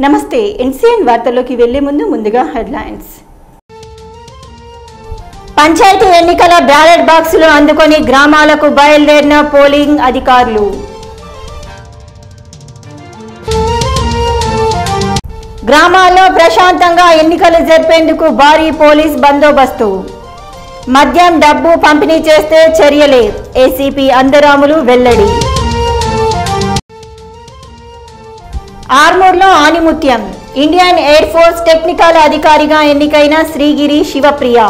నమస్తే ఎన్సీఎన్ వార్తల్లోకి వెళ్లే ముందుగా హెడ్లైన్స్. పంచాయతీ ఎన్నికల బ్యాలెట్ బాక్సులు అందుకొని గ్రామాలకు బయలుదేరిన పోలింగ్ అధికారులు. గ్రామాల్లో ప్రశాంతంగా ఎన్నికలు జరిపేందుకు భారీ పోలీస్ బందోబస్తు. మద్యం డబ్బు పంపిణీ చేస్తే చర్యలే ఏసీపీ అందరాములు వెల్లడి. ఆర్మూర్లో ఆణిముత్యం. ఇండియన్ ఎయిర్ ఫోర్స్ టెక్నికల్ అధికారిగా ఎన్నికైన శ్రీగిరి శివప్రియ.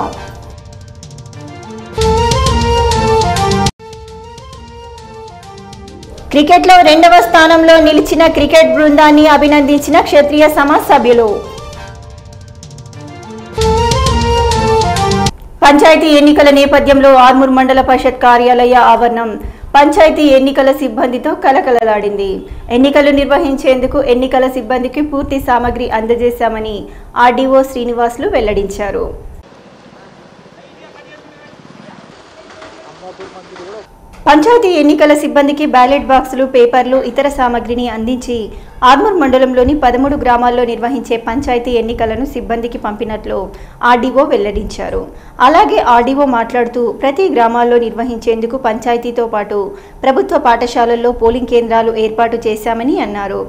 క్రికెట్లో 2వ స్థానంలో నిలిచిన క్రికెట్ బృందాన్ని అభినందించిన క్షత్రియ సమాజ్ సభ్యులు. పంచాయతీ ఎన్నికల నేపథ్యంలో ఆర్మూర్ మండల పరిషత్ కార్యాలయ ఆవరణం పంచాయతీ ఎన్నికల సిబ్బందితో కలకలలాడింది. ఎన్నికలు నిర్వహించేందుకు ఎన్నికల సిబ్బందికి పూర్తి సామగ్రి అందజేశామని ఆర్డీఓ శ్రీనివాసులు వెల్లడించారు. పంచాయతీ ఎన్నికల సిబ్బందికి బ్యాలెట్ బాక్సులు, పేపర్లు, ఇతర సామగ్రిని అందించి ఆర్మూర్ మండలంలోని 13 గ్రామాల్లో నిర్వహించే పంచాయతీ ఎన్నికలను సిబ్బందికి పంపినట్లు ఆర్డీఓ వెల్లడించారు. అలాగే ఆర్డీఓ మాట్లాడుతూ ప్రతి గ్రామాల్లో నిర్వహించేందుకు పంచాయతీతో పాటు ప్రభుత్వ పాఠశాలల్లో పోలింగ్ కేంద్రాలు ఏర్పాటు చేశామని అన్నారు.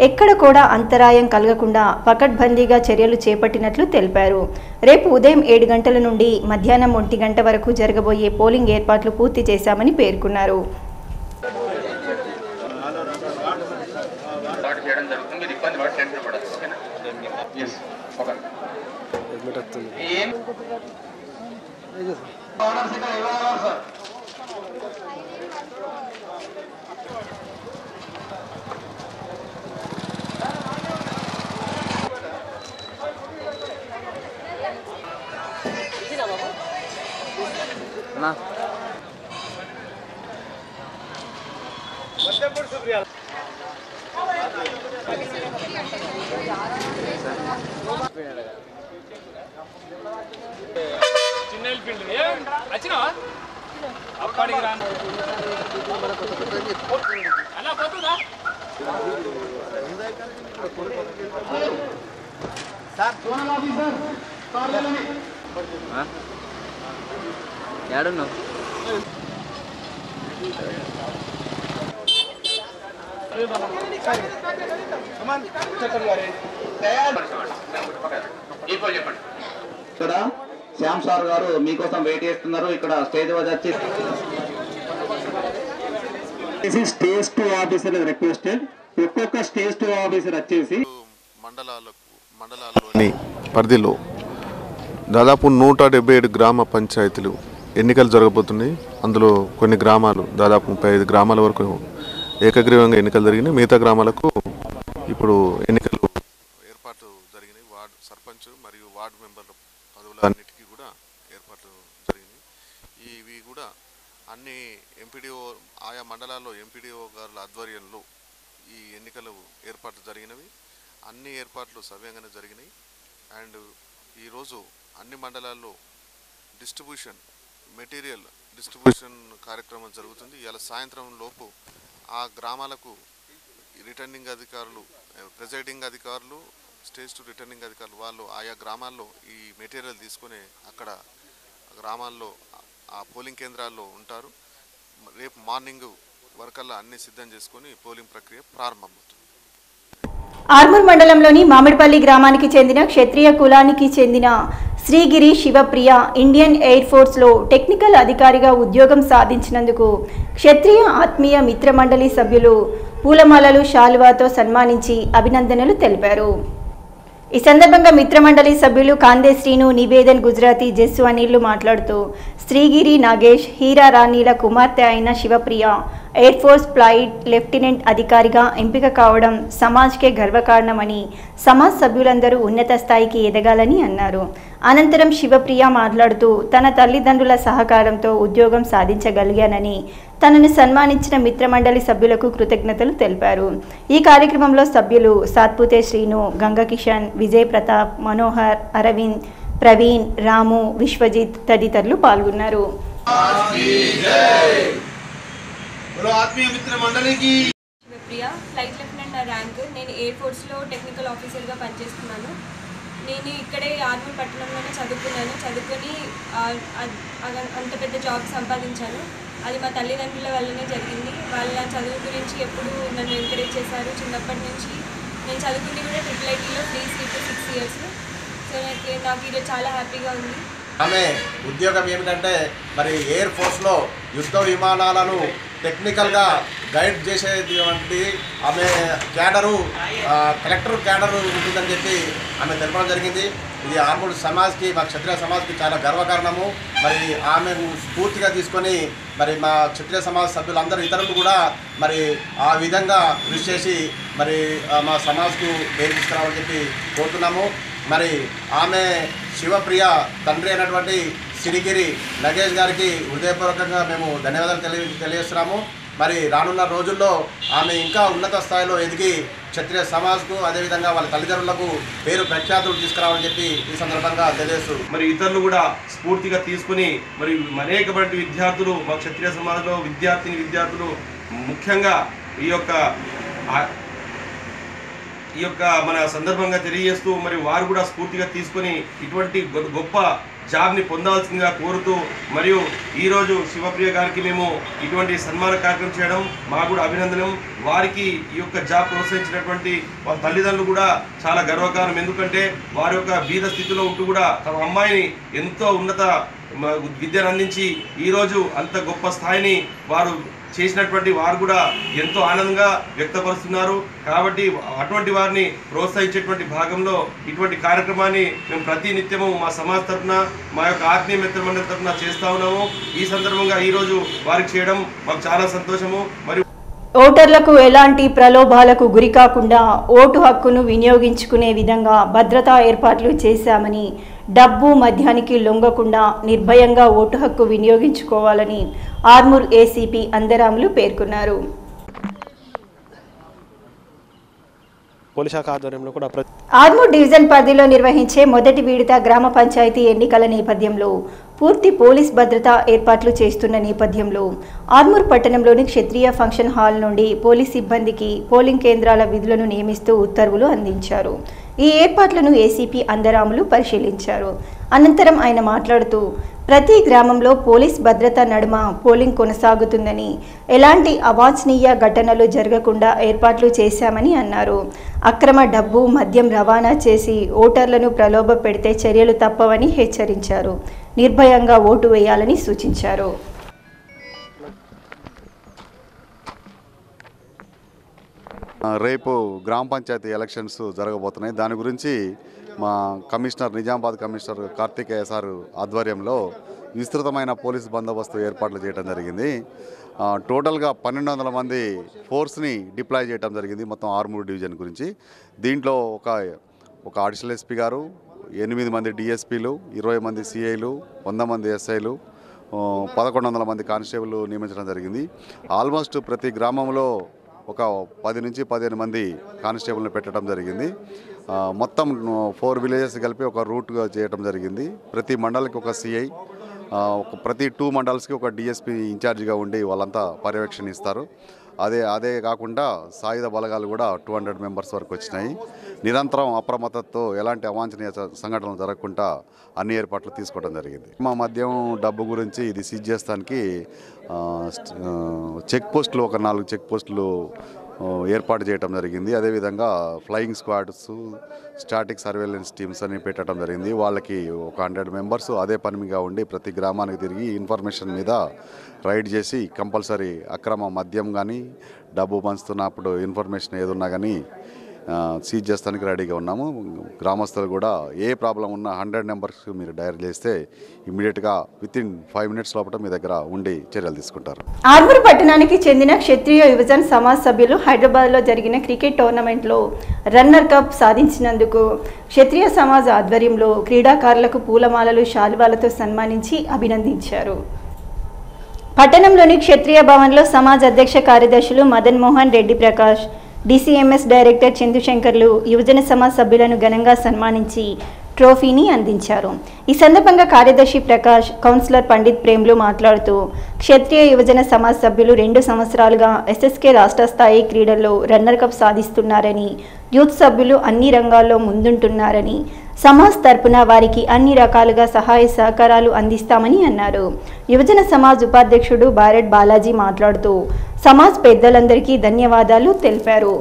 ఎక్కడ కూడా అంతరాయం కలగకుండా పకడ్బందీగా చర్యలు చేపట్టినట్లు తెలిపారు. రేపు ఉదయం 7 గంటల నుండి మధ్యాహ్నం 1 గంట వరకు జరగబోయే పోలింగ్ ఏర్పాట్లు పూర్తి చేశామని పేర్కొన్నారు. ఇక్కడ శ్యామ్ సార్ గారు మీకోసం వెయిట్ చేస్తున్నారు. ఇక్కడ స్టేజ్ వద్ద వచ్చి స్టేజ్ 2 ఆఫీసర్ రిక్వెస్టెడ్. ఒక్కొక్క స్టేజ్ 2 ఆఫీసర్ వచ్చేసి మండలాల్లోని పరిధిలో దాదాపు 177 గ్రామ పంచాయతీలు ఎన్నికలు జరగబోతున్నాయి. అందులో కొన్ని గ్రామాలు దాదాపు 35 గ్రామాల వరకు ఏకగ్రీవంగా ఎన్నికలు జరిగినాయి. మిగతా గ్రామాలకు ఇప్పుడు ఎన్నికలు ఏర్పాట్లు జరిగినాయి. వార్డు సర్పంచ్ మరియు వార్డు మెంబర్ల పదవులన్నిటికీ కూడా ఏర్పాట్లు జరిగినాయి. ఇవి కూడా అన్ని ఎంపీడీఓ ఆయా మండలాల్లో ఎంపీడీఓ గారుల ఆధ్వర్యంలో ఈ ఎన్నికలు ఏర్పాట్లు జరిగినవి. అన్ని ఏర్పాట్లు సవ్యంగానే జరిగినాయి. అండ్ ఈరోజు అన్ని మండలాల్లో మెటీరియల్ డిస్ట్రిబ్యూషన్ కార్యక్రమం జరుగుతుంది. ఇవాళ సాయంత్రం లోపు ఆ గ్రామాలకు రిటర్నింగ్ అధికారులు, ప్రిసైడింగ్ అధికారులు, స్టేజ్ 2 రిటర్నింగ్ అధికారులు వాళ్ళు ఆయా గ్రామాల్లో ఈ మెటీరియల్ తీసుకొని అక్కడ గ్రామాల్లో ఆ పోలింగ్ కేంద్రాల్లో ఉంటారు. రేపు మార్నింగ్ వరకల్లా అన్ని సిద్ధం చేసుకొని పోలింగ్ ప్రక్రియ ప్రారంభమవుతుంది. ఆర్మూర్ మండలంలోని మామిడిపల్లి గ్రామానికి చెందిన క్షత్రియ కులానికి చెందిన శ్రీగిరి శివప్రియ ఇండియన్ ఎయిర్ ఫోర్స్లో టెక్నికల్ అధికారిగా ఉద్యోగం సాధించినందుకు క్షత్రియ ఆత్మీయ మిత్ర మండలి సభ్యులు పూలమాలలు, శాలువాతో సన్మానించి అభినందనలు తెలిపారు. ఈ సందర్భంగా మిత్రమండలి సభ్యులు కాందే శ్రీను, నివేదన్, గుజరాతీ, జస్సు అనిల్లు మాట్లాడుతూ శ్రీగిరి నాగేష్ హీరా రాణిల కుమార్తె అయిన Shivapriya air force flight lieutenant అధికారిగా ఎంపిక కావడం సమాజ్కే గర్వకారణమని, సమాజ్ సభ్యులందరూ ఉన్నత స్థాయికి ఎదగాలని అన్నారు. అనంతరం శివప్రియ మాట్లాడుతూ తన తల్లిదండ్రుల సహకారంతో ఉద్యోగం సాధించగలిగానని, తనను సన్మానించిన మిత్రమండలి సభ్యులకు కృతజ్ఞతలు తెలిపారు. ఈ కార్యక్రమంలో సభ్యులు సాత్పుతే శ్రీను, గంగకిషన్, విజయ్ ప్రతాప్, మనోహర్, అరవింద్, ప్రవీణ్, రాము, విశ్వజిత్ తదితరులు పాల్గొన్నారు. ఆత్మీయ మిత్ర మండలికి శివప్రియ ఫ్లైట్ లెఫ్టినెంట్ ర్యాంక్. నేను ఎయిర్ ఫోర్స్లో టెక్నికల్ ఆఫీసర్గా పనిచేస్తున్నాను. నేను ఇక్కడే ఆర్మూర్ పట్టణంలోనే చదువుకొని అంత పెద్ద జాబ్ సంపాదించాను. అది మా తల్లిదండ్రుల వల్లనే జరిగింది. వాళ్ళ చదువు గురించి ఎప్పుడు నన్ను ఎంకరేజ్ చేశారు. చిన్నప్పటి నుంచి నేను చదువుకుంది కూడా IIITలో ఫ్రీ సీట్ 6 years. సో నాకు ఇది చాలా హ్యాపీగా ఉంది. ఆమె ఉద్యోగం ఏమిటంటే మరి ఎయిర్ ఫోర్స్లో యుద్ధ విమానాలను టెక్నికల్గా గైడ్ చేసేటువంటి ఆమె క్యాడరు కలెక్టర్ క్యాడరు ఉంటుందని చెప్పి ఆమె తెలపడం జరిగింది. ఇది ఆర్మూర్ సమాజ్కి, మా క్షత్రియ సమాజ్కి చాలా గర్వకారణము. మరి ఆమెను స్ఫూర్తిగా తీసుకొని మరి మా క్షత్రియ సమాజ్ సభ్యులందరూ ఇతరులు కూడా మరి ఆ విధంగా కృషి చేసి మరి మా సమాజ్కు పేరు తీసుకురావాలని చెప్పి కోరుతున్నాము. మరి ఆమె శివప్రియ తండ్రి అయినటువంటి సిరిగిరి నగేష్ గారికి హృదయపూర్వకంగా మేము ధన్యవాదాలు తెలియజేస్తున్నాము. మరి రానున్న రోజుల్లో ఆమె ఇంకా ఉన్నత స్థాయిలో ఎదిగి క్షత్రియ సమాజ్కు అదేవిధంగా వాళ్ళ తల్లిదండ్రులకు పేరు ప్రఖ్యాతులు తీసుకురావాలని చెప్పి ఈ సందర్భంగా తెలియజేస్తూ మరి ఇతరులు కూడా స్ఫూర్తిగా తీసుకుని మరి అనేక మంది విద్యార్థులు మా క్షత్రియ సమాజంలో విద్యార్థులు ముఖ్యంగా ఈ యొక్క మన సందర్భంగా తెలియజేస్తూ మరి వారు కూడా స్ఫూర్తిగా తీసుకొని ఇటువంటి గొప్ప జాబ్ని పొందాల్సిందిగా కోరుతూ మరియు ఈరోజు శివప్రియ గారికి మేము ఇటువంటి సన్మాన కార్యక్రమం చేయడం మాకు కూడా అభినందనం. వారికి ఈ యొక్క జాబ్ ప్రోత్సహించినటువంటి వాళ్ళ తల్లిదండ్రులు కూడా చాలా గర్వకారణం. ఎందుకంటే వారి యొక్క బీద స్థితిలో ఉంటూ కూడా తమ అమ్మాయిని ఎంతో ఉన్నత విద్యను అందించి ఈరోజు అంత గొప్ప స్థాయిని వారు చేసినటువంటి వారు కూడా ఎంతో ఆనందంగా వ్యక్తపరుస్తున్నారు. కాబట్టి అటువంటి వారిని ప్రోత్సహించేటువంటి భాగంలో ఇటువంటి కార్యక్రమాన్ని మేము ప్రతి నిత్యము మా సమాజ్ తరఫున మా యొక్క ఆత్మీయ మిత్రమండలి తరఫున చేస్తూ ఉన్నాము. ఈ సందర్భంగా ఈరోజు వారికి చేయడం మాకు చాలా సంతోషము. మరియు ఓటర్లకు ఎలాంటి ప్రలోభాలకు గురికాకుండా ఓటు హక్కును వినియోగించుకునే విధంగా భద్రతా ఏర్పాట్లు చేశామని, డబ్బు మద్యానికి లొంగకుండా నిర్భయంగా ఓటు హక్కు వినియోగించుకోవాలని ఆర్మూర్ ఏసీపీ అందరాములు పేర్కొన్నారు. పోలీస్ శాఖ ఆధ్వర్యంలో కూడా ఆర్మూర్ డివిజన్ పరిధిలో నిర్వహించే మొదటి విడత గ్రామ పంచాయతీ ఎన్నికల నేపథ్యంలో పూర్తి పోలీస్ భద్రతా ఏర్పాట్లు చేస్తున్న నేపథ్యంలో ఆర్మూర్ పట్టణంలోని క్షత్రియ ఫంక్షన్ హాల్ నుండి పోలీస్ సిబ్బందికి పోలింగ్ కేంద్రాల విధులను నియమిస్తూ ఉత్తర్వులు అందించారు. ఈ ఏర్పాట్లను ఏసీపీ అందరాములు పరిశీలించారు. అనంతరం ఆయన మాట్లాడుతూ ప్రతి గ్రామంలో పోలీస్ భద్రత నడుమ పోలింగ్ కొనసాగుతుందని, ఎలాంటి అవాంఛనీయ ఘటనలు జరగకుండా ఏర్పాట్లు చేశామని అన్నారు. అక్రమ డబ్బు మద్యం రవాణా చేసి ఓటర్లను ప్రలోభ పెడితే చర్యలు తప్పవని హెచ్చరించారు. నిర్భయంగా ఓటు వేయాలని సూచించారు. రేపు గ్రామ పంచాయతీ ఎలక్షన్స్ జరగబోతున్నాయి. దాని గురించి మా commissioner, Nizamabad commissioner Karthikeya sir ఆధ్వర్యంలో విస్తృతమైన పోలీస్ బందోబస్తు ఏర్పాట్లు చేయడం జరిగింది. టోటల్గా 1200 మంది ఫోర్స్ని డిప్లాయ్ చేయడం జరిగింది మొత్తం ఆర్మూర్ డివిజన్ గురించి. దీంట్లో ఒక అడిషనల్ ఎస్పీ గారు, 8 మంది డిఎస్పీలు, 20 మంది సిఐలు, 100 మంది ఎస్ఐలు, 1100 మంది కానిస్టేబుల్ నియమించడం జరిగింది. ఆల్మోస్ట్ ప్రతి గ్రామంలో ఒక 10 నుంచి 15 మంది కానిస్టేబుల్ని పెట్టడం జరిగింది. మొత్తం 4 విలేజెస్ కలిపి ఒక రూట్గా చేయడం జరిగింది. ప్రతి మండలికి ఒక సిఐ, ప్రతి 2 మండల్స్కి ఒక డిఎస్పీ ఇన్ఛార్జిగా ఉండి వాళ్ళంతా పర్యవేక్షణ ఇస్తారు. అదే కాకుండా సాయుధ బలగాలు కూడా 200 మెంబర్స్ వరకు వచ్చినాయి. నిరంతరం అప్రమత్తతో ఎలాంటి అవాంఛనీయ సంఘటనలు జరగకుండా అన్ని ఏర్పాట్లు తీసుకోవడం జరిగింది. మా మద్యం డబ్బు గురించి ఇది సీజ్ చేస్తానికి చెక్ పోస్టులు, ఒక 4 చెక్ పోస్టులు ఏర్పాటు చేయడం జరిగింది. అదేవిధంగా flying squads, static surveillance teams అని పెట్టడం జరిగింది. వాళ్ళకి ఒక 100 మెంబర్స్ అదే పనిగా ఉండి ప్రతి గ్రామానికి తిరిగి ఇన్ఫర్మేషన్ మీద రైడ్ చేసి కంపల్సరీ అక్రమ మద్యం కానీ డబ్బు పంచుతున్నప్పుడు ఇన్ఫర్మేషన్ ఏదున్నా కానీ సీజ్ చేస్తానికి రెడీగా ఉన్నాము. గ్రామస్తులు కూడా ఏ ప్రాబ్లం ఉన్నా 100 నెంబర్స్ మీరు డయల్ చేస్తే ఇమ్మీడియట్గా వితిన్ 5 minutes లోపల మీ దగ్గర ఉండి చర్యలు తీసుకుంటారు. ఆర్మూర్ పట్టణానికి చెందిన క్షత్రియ యువజన సమాజ్ సభ్యులు హైదరాబాద్లో జరిగిన క్రికెట్ టోర్నమెంట్లో రన్నర్ కప్ సాధించినందుకు క్షత్రియ సమాజ్ ఆధ్వర్యంలో క్రీడాకారులకు పూలమాలలు, శాలువాలతో సన్మానించి అభినందించారు. పట్టణంలోని క్షత్రియ భవన్లో సమాజ్ అధ్యక్ష కార్యదర్శులు మదన్ మోహన్ రెడ్డి ప్రకాష్, డిసిఎంఎస్ డైరెక్టర్ చందుశంకర్లు యువజన సమాజ్ సభ్యులను ఘనంగా సన్మానించి ట్రోఫీని అందించారు. ఈ సందర్భంగా కార్యదర్శి ప్రకాష్, కౌన్సిలర్ పండిత్ ప్రేమ్లు మాట్లాడుతూ క్షత్రియ యువజన సమాజ్ సభ్యులు 2 సంవత్సరాలుగా ఎస్ఎస్కే రాష్ట్ర స్థాయి క్రీడల్లో రన్నర్ కప్ సాధిస్తున్నారని, యూత్ సభ్యులు అన్ని రంగాల్లో ముందుంటున్నారని, సమాజ్ తరపున వారికి అన్ని రకాలుగా సహాయ సహకారాలు అందిస్తామని అన్నారు. యువజన సమాజ్ ఉపాధ్యక్షుడు బారెడ్ బాలాజీ మాట్లాడుతూ సమాజ్ పెద్దలందరికీ ధన్యవాదాలు తెలిపారు.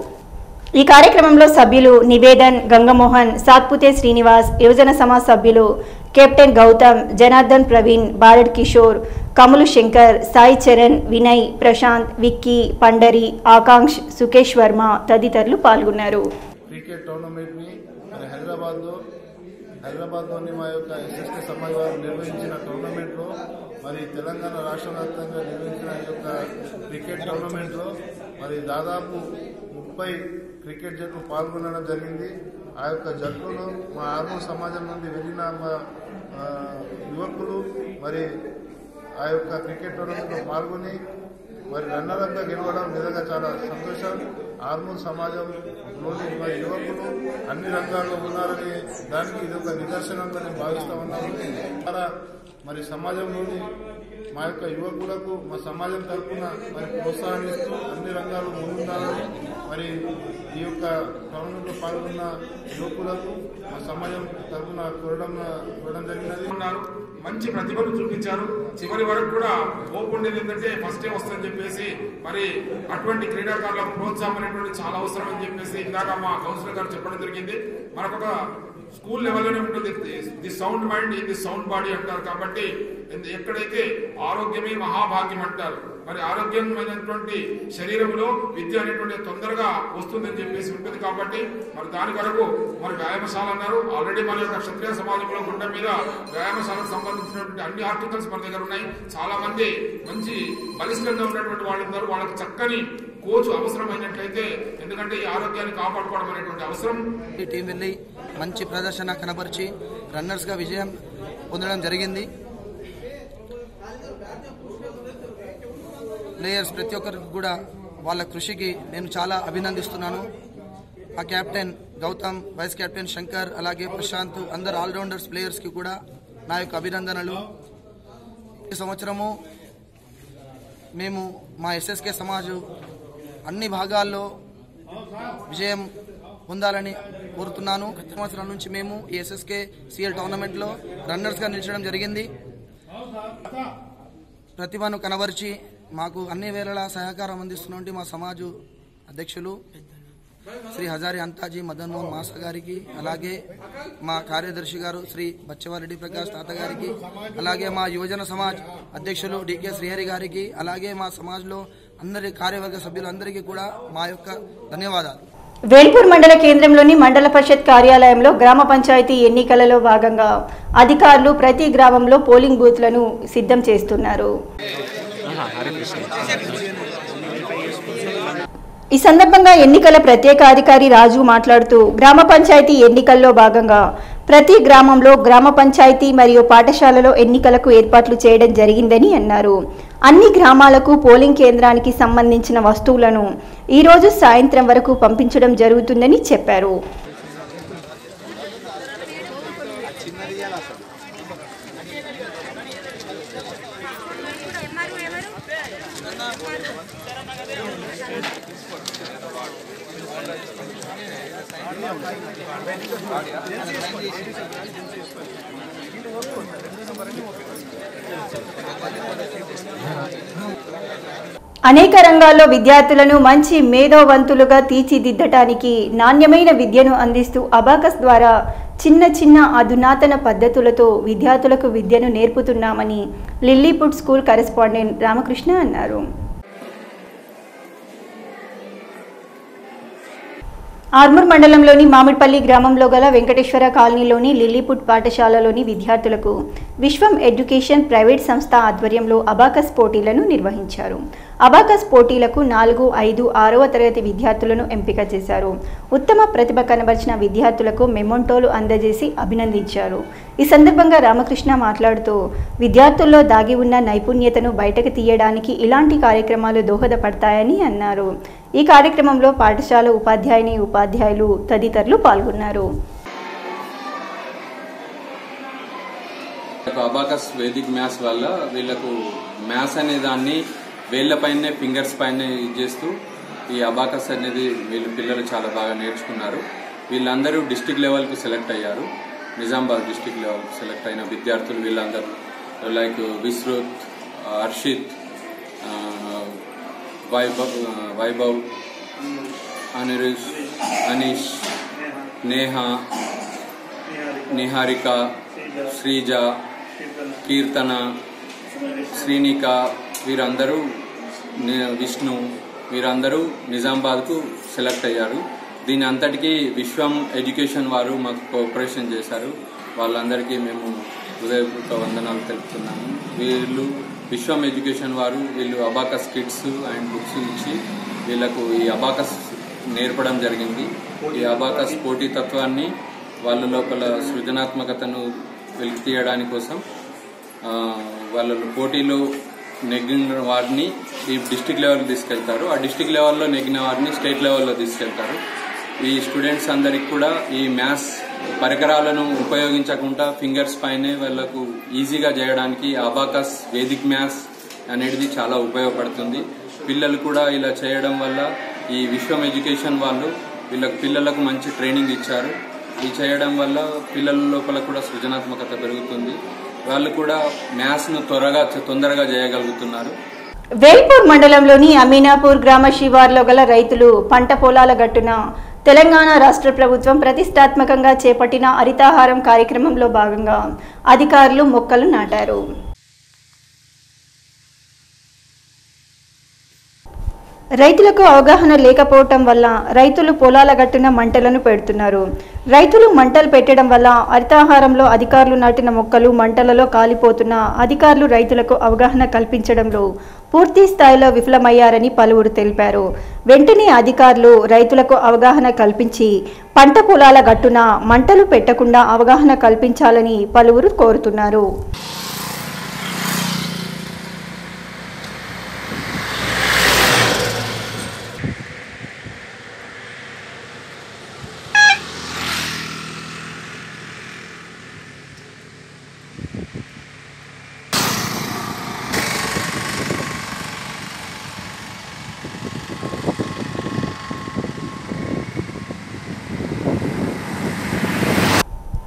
ఈ కార్యక్రమంలో సభ్యులు నివేదన్, గంగమోహన్, సాత్పుతే శ్రీనివాస్, యువజన సమాజ్ సభ్యులు కెప్టెన్ గౌతమ్, జనార్దన్ ప్రవీణ్, బారెడ్ కిషోర్, కములు శంకర్, సాయి చరణ్, వినయ్, ప్రశాంత్, విక్కీ, పండరి, ఆకాంక్ష్, సుకేష్ వర్మ తదితరులు పాల్గొన్నారు. క్రికెట్ టోర్నమెంట్ని మరి హైదరాబాద్లోని మా యొక్క ఎస్ఎస్కే సమాజ్ వారు నిర్వహించిన టోర్నమెంట్లో మరి తెలంగాణ రాష్ట్ర వ్యాప్తంగా నిర్వహించిన ఈ యొక్క క్రికెట్ టోర్నమెంట్లో మరి దాదాపు 30 క్రికెట్ జట్లు పాల్గొనడం జరిగింది. ఆ యొక్క జట్లలో మా ఆర్మూర్ సమాజం నుండి వెళ్ళిన మా యువకులు మరి ఆ యొక్క క్రికెట్ టోర్నమెంట్లో పాల్గొని మరి రన్నర్గా గెలవడం నిజంగా చాలా సంతోషం. ఆర్మూర్ సమాజంలోని మరి యువకులు అన్ని రంగాల్లో ఉన్నారని దానికి ఇది ఒక నిదర్శనంగా నేను భావిస్తా ఉన్నాను. మరి సమాజంలోని మా యొక్క యువకులకు మా సమాజం తరఫున మరి ప్రోత్సాహాన్నిస్తూ అన్ని రంగాలు ముందుండాలని మరి ఈ యొక్క టోర్నమెంట్లో పాల్గొన్న యువకులకు మా సమాజం తరఫున కోరడం జరిగినది. మంచి ప్రతిభను చూపించారు. చివరి వరకు కూడా హోప్ ఉండేది ఏంటంటే ఫస్టే వస్తుందని చెప్పేసి మరి అటువంటి క్రీడాకారులకు ప్రోత్సాహం అనేటువంటి చాలా అవసరం అని చెప్పేసి ఇందాక మా కౌన్సిలర్ గారు చెప్పడం జరిగింది. మనకొక స్కూల్ లెవెల్లోనే ఉంటుంది the sound mind in the sound body అంటారు. కాబట్టి ఎక్కడైతే ఆరోగ్యమే మహాభాగ్యం అంటారు, మరి ఆరోగ్యమైనటువంటి శరీరంలో విద్య అనేటువంటి తొందరగా వస్తుందని చెప్పేసి ఉంటుంది. కాబట్టి మరి దాని వరకు మరి వ్యాయామశాల అన్నారు. ఆల్రెడీ మన యొక్క క్షత్రియ సమాజంలో గుండ మీద వ్యాయామశాలకు సంబంధించినటువంటి అన్ని ఆర్టికల్స్ మన దగ్గర ఉన్నాయి. చాలా మంది మంచి బలిష్టంగా ఉన్నటువంటి వాళ్ళు ఉన్నారు. వాళ్ళకి చక్కని కోచ్ అవసరమైనట్లయితే, ఎందుకంటే ఈ ఆరోగ్యాన్ని కాపాడుకోవడం అనేటువంటి అవసరం. ఈ టీం వెళ్ళి మంచి ప్రదర్శన కనబరిచి రన్నర్స్ గా విజయం పొందడం జరిగింది. ప్లేయర్స్ ప్రతి ఒక్కరికి కూడా వాళ్ళ కృషికి నేను చాలా అభినందిస్తున్నాను. ఆ captain Gautam, vice captain Shankar, అలాగే ప్రశాంత్, అందరు ఆల్రౌండర్స్ ప్లేయర్స్ కి కూడా నా యొక్క అభినందనలు. ఈ సంవత్సరము మేము మా ఎస్ఎస్కే సమాజం అన్ని భాగాల్లో విజయం పొందాలని కోరుతున్నాను. గత సంవత్సరాల నుంచి మేము ఈ ఎస్ఎస్కే సిఎల్ టోర్నమెంట్లో రన్నర్స్గా నిలిచడం జరిగింది. ప్రతిభను కనబరిచి మాకు అన్ని వేళలా సహకారం అందిస్తున్నటువంటి మా సమాజు అధ్యక్షులు శ్రీ హజారి అంతాజీ మదన్ మోహన్ మాస్టర్ గారికి, అలాగే మా కార్యదర్శి గారు శ్రీ బచ్చవారెడ్డి ప్రకాష్ తాత గారికి, అలాగే మా యువజన సమాజ్ అధ్యక్షులు డికే శ్రీహరి గారికి, అలాగే మా సమాజ్లో అందరి కార్యవర్గ సభ్యులందరికీ కూడా మా యొక్క ధన్యవాదాలు. వేల్పూర్ మండల కేంద్రంలోని మండల పరిషత్ కార్యాలయంలో గ్రామ పంచాయతీ ఎన్నికలలో భాగంగా అధికారులు ప్రతి గ్రామంలో పోలింగ్ బూత్లను సిద్ధం చేస్తున్నారు. ఈ సందర్భంగా ఎన్నికల ప్రత్యేక అధికారి రాజు మాట్లాడుతూ గ్రామ పంచాయతీ ఎన్నికల్లో భాగంగా ప్రతి గ్రామంలో గ్రామ పంచాయతీ మరియు పాఠశాలలో ఎన్నికలకు ఏర్పాట్లు చేయడం జరిగిందని అన్నారు. అన్ని గ్రామాలకు పోలింగ్ కేంద్రానికి సంబంధించిన వస్తువులను ఈరోజు సాయంత్రం వరకు పంపించడం జరుగుతుందని చెప్పారు. అనేక రంగాల్లో విద్యార్థులను మంచి మేధోవంతులుగా తీర్చిదిద్దటానికి నాణ్యమైన విద్యను అందిస్తూ అబాకస్ ద్వారా చిన్న చిన్న అధునాతన పద్ధతులతో విద్యార్థులకు విద్యను నేర్పుతున్నామని లిల్లీపుట్ స్కూల్ కరెస్పాండెంట్ రామకృష్ణ అన్నారు. ఆర్మూర్ మండలంలోని మామిడిపల్లి గ్రామంలో గల వెంకటేశ్వర కాలనీలోని లిల్లీపుట్ పాఠశాలలోని విద్యార్థులకు విశ్వం ఎడ్యుకేషన్ ప్రైవేట్ సంస్థ ఆధ్వర్యంలో అబాకస్ పోటీలను నిర్వహించారు. అబాకస్ పోటీలకు 4, 5, 6వ తరగతి విద్యార్థులను ఎంపిక చేశారు. ఉత్తమ ప్రతిభ కనబరిచిన విద్యార్థులకు మెమోంటోలు అందజేసి అభినందించారు. ఈ సందర్భంగా రామకృష్ణ మాట్లాడుతూ విద్యార్థుల్లో దాగి ఉన్న నైపుణ్యతను బయటకు తీయడానికి ఇలాంటి కార్యక్రమాలు దోహదపడతాయని అన్నారు. ఈ కార్యక్రమంలో పాఠశాల ఉపాధ్యాయులు తదితరులు పాల్గొన్నారు. అబాకస్ వేదిక్ మ్యాథ్స్ వల్ల వీళ్ళకు మ్యాథ్స్ అనే దాన్ని వేళ్లపైనే ఫింగర్స్ పైన చేస్తూ ఈ అబాకస్ అనేది వీళ్ళు పిల్లలు చాలా బాగా నేర్చుకున్నారు. వీళ్ళందరూ డిస్ట్రిక్ట్ లెవెల్కు సెలెక్ట్ అయ్యారు. నిజామాబాద్ డిస్ట్రిక్ట్ లెవెల్కు సెలెక్ట్ అయిన విద్యార్థులు వీళ్ళందరూ లైక్ విశ్రుత్, హర్షిత్, వైభవ్, అనిరుష్, అనీష్, నేహ, నిహారిక, శ్రీజ, కీర్తన, శ్రీనిక, వీరందరూ విష్ణు, వీరందరూ నిజామాబాద్కు సెలెక్ట్ అయ్యారు. దీని అంతటికీ విశ్వం ఎడ్యుకేషన్ వారు మాకు కోఆపరేషన్ చేశారు. వాళ్ళందరికీ మేము హృదయపూర్వక వందనాలు తెలుపుతున్నాము. వీళ్ళు విశ్వం ఎడ్యుకేషన్ వారు వీళ్ళు అబాకస్ కిట్స్ అండ్ బుక్స్ ఇచ్చి వీళ్ళకు ఈ అబాకస్ నేర్పడం జరిగింది. ఈ అబాకస్ పోటీతత్వాన్ని వాళ్ళ లోపల సృజనాత్మకతను వెలికి తీయడానికి కోసం వాళ్ళ పోటీలో నెగ్గిన వారిని ఈ డిస్ట్రిక్ట్ లెవెల్కి తీసుకెళ్తారు. ఆ డిస్ట్రిక్ట్ లెవెల్లో నెగ్గిన వారిని స్టేట్ లెవెల్లో తీసుకెళ్తారు. ఈ స్టూడెంట్స్ అందరికి కూడా ఈ మ్యాథ్స్ పరికరాలను ఉపయోగించకుండా ఫింగర్స్ పైనే వాళ్ళకు ఈజీగా చేయడానికి అబాకస్ వేదిక్ మ్యాథ్స్ అనేది చాలా ఉపయోగపడుతుంది. పిల్లలు కూడా ఇలా చేయడం వల్ల ఈ విశ్వం ఎడ్యుకేషన్ వాళ్ళు పిల్లలకు మంచి ట్రైనింగ్ ఇచ్చారు. ఇది చేయడం వల్ల పిల్లల లోపల కూడా సృజనాత్మకత పెరుగుతుంది. వాళ్ళు కూడా మ్యాథ్స్ ను తొందరగా చేయగలుగుతున్నారు. వేల్పూర్ మండలంలోని అమీనాపూర్ గ్రామ శివార్లో గల రైతులు పంట పొలాల గట్టున తెలంగాణ రాష్ట్ర ప్రభుత్వం ప్రతిష్టాత్మకంగా చేపట్టిన హరితాహారం కార్యక్రమంలో భాగంగా అధికారులు మొక్కలు నాటారు. రైతులకు అవగాహన లేకపోవటం వల్ల రైతులు పొలాల గట్టున మంటలను పెడుతున్నారు. రైతులు మంటలు పెట్టడం వల్ల హరితాహారంలో అధికారులు నాటిన మొక్కలు మంటలలో కాలిపోతున్న అధికారులు రైతులకు అవగాహన కల్పించడంలో పూర్తి స్థాయిలో విఫలమయ్యారని పలువురు తెలిపారు. వెంటనే అధికారులు రైతులకు అవగాహన కల్పించి పంట పొలాల గట్టున మంటలు పెట్టకుండా అవగాహన కల్పించాలని పలువురు కోరుతున్నారు.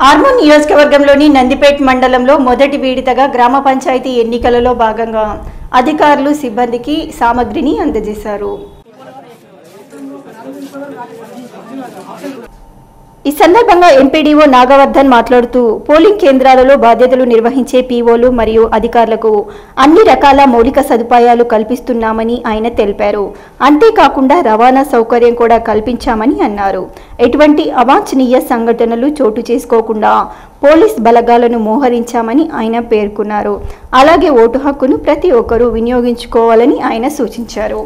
ఆర్మూర్ నియోజకవర్గంలోని నందిపేట్ మండలంలో మొదటి విడతగా గ్రామ పంచాయతీ ఎన్నికలలో భాగంగా అధికారులు సిబ్బందికి సామగ్రిని అందజేశారు. ఈ సందర్భంగా ఎంపీడీఓ నాగవర్ధన్ మాట్లాడుతూ పోలింగ్ కేంద్రాలలో బాధ్యతలు నిర్వహించే పీఓలు మరియు అధికారులకు అన్ని రకాల మౌలిక సదుపాయాలు కల్పిస్తున్నామని ఆయన తెలిపారు. అంతేకాకుండా రవాణా సౌకర్యం కూడా కల్పించామని అన్నారు. ఎటువంటి అవాంఛనీయ సంఘటనలు చోటు చేసుకోకుండా పోలీస్ బలగాలను మోహరించామని ఆయన పేర్కొన్నారు. అలాగే ఓటు హక్కును ప్రతి ఒక్కరూ వినియోగించుకోవాలని ఆయన సూచించారు.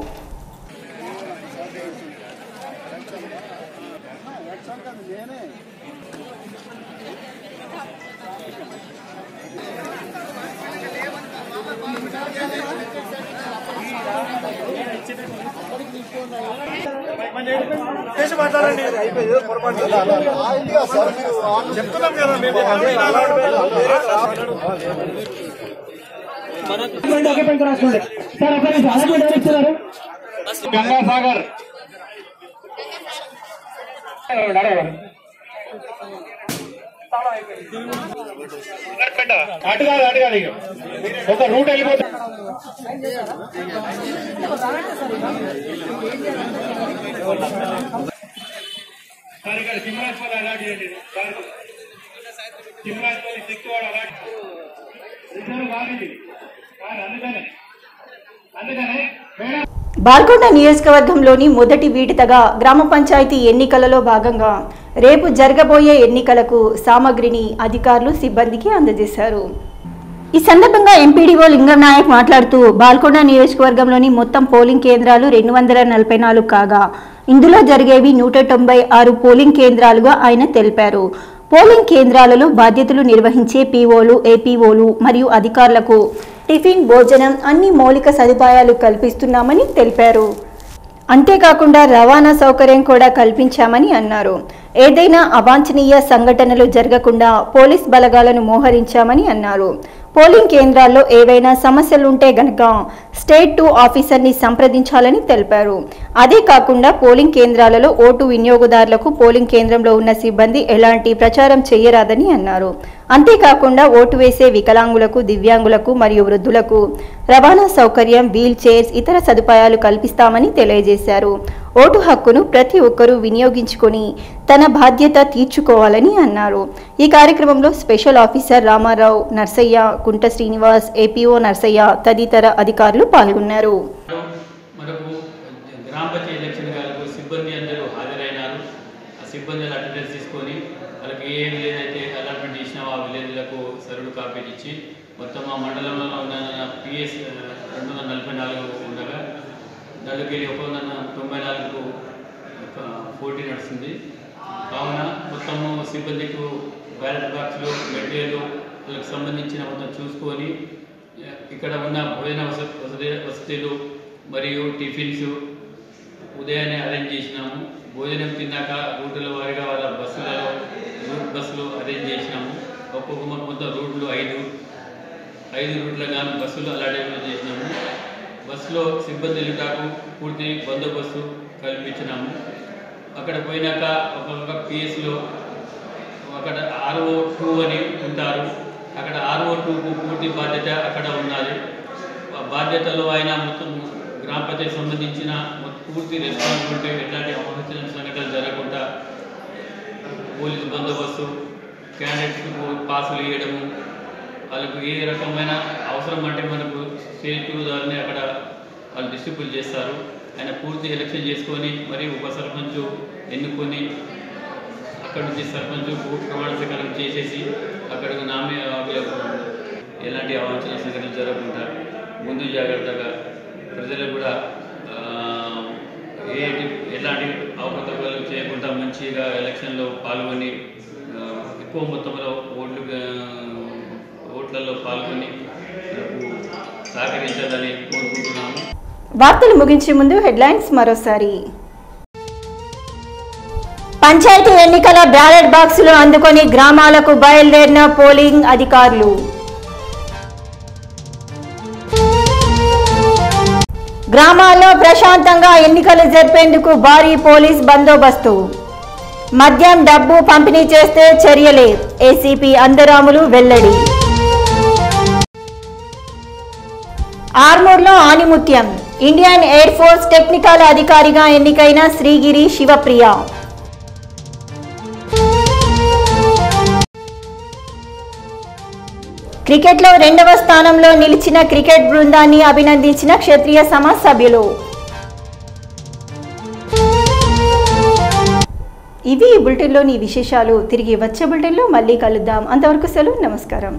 గంగాసాగర్ అటు కాదు ఒక రూట్ వెళ్ళిపోతుంది. సార్ ఇక్కడ సింహరాజ్పల్లి అలాంటి సింహరాజ్పల్లి సిక్కువాడ అలాంటి రిజర్వ్ బాగుంది. అందుకనే బాల్కొండ నియోజకవర్గంలోని మొదటి విడతగా గ్రామ పంచాయతీ ఎన్నికలలో భాగంగా రేపు జరగబోయే ఎన్నికలకు సామగ్రిని అధికారులు సిబ్బందికి అందజేశారు. ఈ సందర్భంగా ఎంపీడీఓ లింగం నాయక్ మాట్లాడుతూ బాల్కొండ నియోజకవర్గంలోని మొత్తం పోలింగ్ కేంద్రాలు 244 కాగా ఇందులో జరిగేవి 196 పోలింగ్ కేంద్రాలుగా ఆయన తెలిపారు. పోలింగ్ కేంద్రాలలో బాధ్యతలు నిర్వహించే పీఓలు, ఏపీఓలు మరియు అధికారులకు టిఫిన్, భోజనం అన్ని మౌలిక సదుపాయాలు కల్పిస్తున్నామని తెలిపారు. అంతేకాకుండా రవాణా సౌకర్యం కూడా కల్పించామని అన్నారు. ఏదైనా అవాంఛనీయ సంఘటనలు జరగకుండా పోలీస్ బలగాలను మోహరించామని అన్నారు. పోలింగ్ కేంద్రాల్లో ఏవైనా సమస్యలుంటే గనక స్టేట్ 2 ఆఫీసర్ని సంప్రదించాలని తెలిపారు. అదే కాకుండా పోలింగ్ కేంద్రాలలో ఓటు వినియోగదారులకు పోలింగ్ కేంద్రంలో ఉన్న సిబ్బంది ఎలాంటి ప్రచారం చేయరాదని అన్నారు. అంతేకాకుండా ఓటు వేసే వికలాంగులకు, దివ్యాంగులకు మరియు వృద్ధులకు రవాణా సౌకర్యం, వీల్ చైర్స్, ఇతర సదుపాయాలు కల్పిస్తామని తెలియజేశారు. ఓటు హక్కును ప్రతి ఒక్కరూ వినియోగించుకొని తన బాధ్యత తీర్చుకోవాలని అన్నారు. ఈ కార్యక్రమంలో స్పెషల్ ఆఫీసర్ రామారావు, నర్సయ్య, కుంట శ్రీనివాస్, ఏపీఓ నర్సయ్య తదితర అధికారులు పాల్గొన్నారు. మనకు గ్రామ పంచాయతీ ఎలక్షన్ గారికి సిబ్బంది అందరూ హాజరైనారు. ఆ సిబ్బంది అటెండెన్స్ తీసుకొని వాళ్ళకి ఏ విలేజ్ అయితే అలాట్మెంట్ చేసినా ఆ విలేజ్లకు సరుడు కాపీ ఇచ్చి మొత్తం ఆ మండలంలో ఉన్న పిఎస్ 244 ఉండగా దానికి 194కు పోటీ నడుస్తుంది. కావున మొత్తము సిబ్బందికి బ్యాలెట్ బాక్స్లు, మెటీరియల్ వాళ్ళకి సంబంధించిన మొత్తం చూసుకొని ఇక్కడ ఉన్న భోజన వసతులు మరియు టిఫిన్స్ ఉదయాన్నే అరేంజ్ చేసినాము. భోజనం తిన్నాక రూట్ల వారిగా వాళ్ళ బస్సులలో బస్సులు అరేంజ్ చేసినాము. ఒక్కొక్క మొత్తం రూట్లు 5 రూట్ల గాను బస్సులు అలాట్ చేసినాము. బస్సులో సిబ్బందులకు పూర్తి బందోబస్తు కల్పించినాము. అక్కడ పోయినాక ఒక్కొక్క పిఎస్లో అక్కడ RO2 అని ఉంటారు. అక్కడ RO2కు పూర్తి బాధ్యత అక్కడ ఉన్నది. బాధ్యతలో ఆయన మొత్తం గ్రామ పంచాయతీ సంబంధించిన పూర్తి రెస్పాన్సిబిలిటీ, ఎట్లాంటి అవాంఛనీయ సంఘటనలు జరగకుండా పోలీసు బందోబస్తు, క్యాండిడేట్స్కు పాసులు ఇవ్వడము, వాళ్ళకు ఏ రకమైన అవసరం అంటే మనకు స్టేట్ 2 ద్వారానే అక్కడ వాళ్ళు డిస్ట్రిబ్యూట్ చేస్తారు. ఆయన పూర్తి ఎలక్షన్ చేసుకొని మరి ఉప సర్పంచ్ ఎన్నుకొని అక్కడి నుంచి సర్పంచ్ ప్రమాణ స్వీకారం చేసేసి అక్కడికి ఎలాంటి అవాంఛనీయ సంఘటనలు జరగకుండా ముందు జాగ్రత్తగా ప్రజలకు కూడా ఎలాంటి అవకతవకలు చేయకుండా మంచిగా ఎలక్షన్లో పాల్గొని ఎక్కువ మొత్తంలో ఓట్లలో పాల్గొని సహకరించాలని కోరుకుంటున్నాము. వార్తలు ముగించే ముందు హెడ్లైన్స్ మరోసారి. పంచాయతీ ఎన్నికల బ్యాలెట్ బాక్సులు అందుకొని గ్రామాలకు బయలుదేరిన పోలింగ్ అధికారులు. గ్రామాల్లో ప్రశాంతంగా ఎన్నికలు జరిపేందుకు భారీ పోలీస్ బందోబస్తు. మద్యం, డబ్బు పంపిణీ చేస్తే చర్యలే, ఏసీపీ అందరాములు వెల్లడి. ఆర్మూర్లో ఆణిముత్యం, ఇండియన్ ఎయిర్ ఫోర్స్ టెక్నికల్ అధికారిగా ఎన్నికైన శ్రీగిరి శివప్రియ. క్రికెట్లో 2వ స్థానంలో నిలిచిన క్రికెట్ బృందాన్ని అభినందించిన క్షత్రియ సమాజ్ సభ్యులు. ఇవి ఈ బులెటిన్లోని విశేషాలు. తిరిగి వచ్చే బులెటిన్లో మళ్ళీ కలుద్దాం. అంతవరకు సెలవు, నమస్కారం.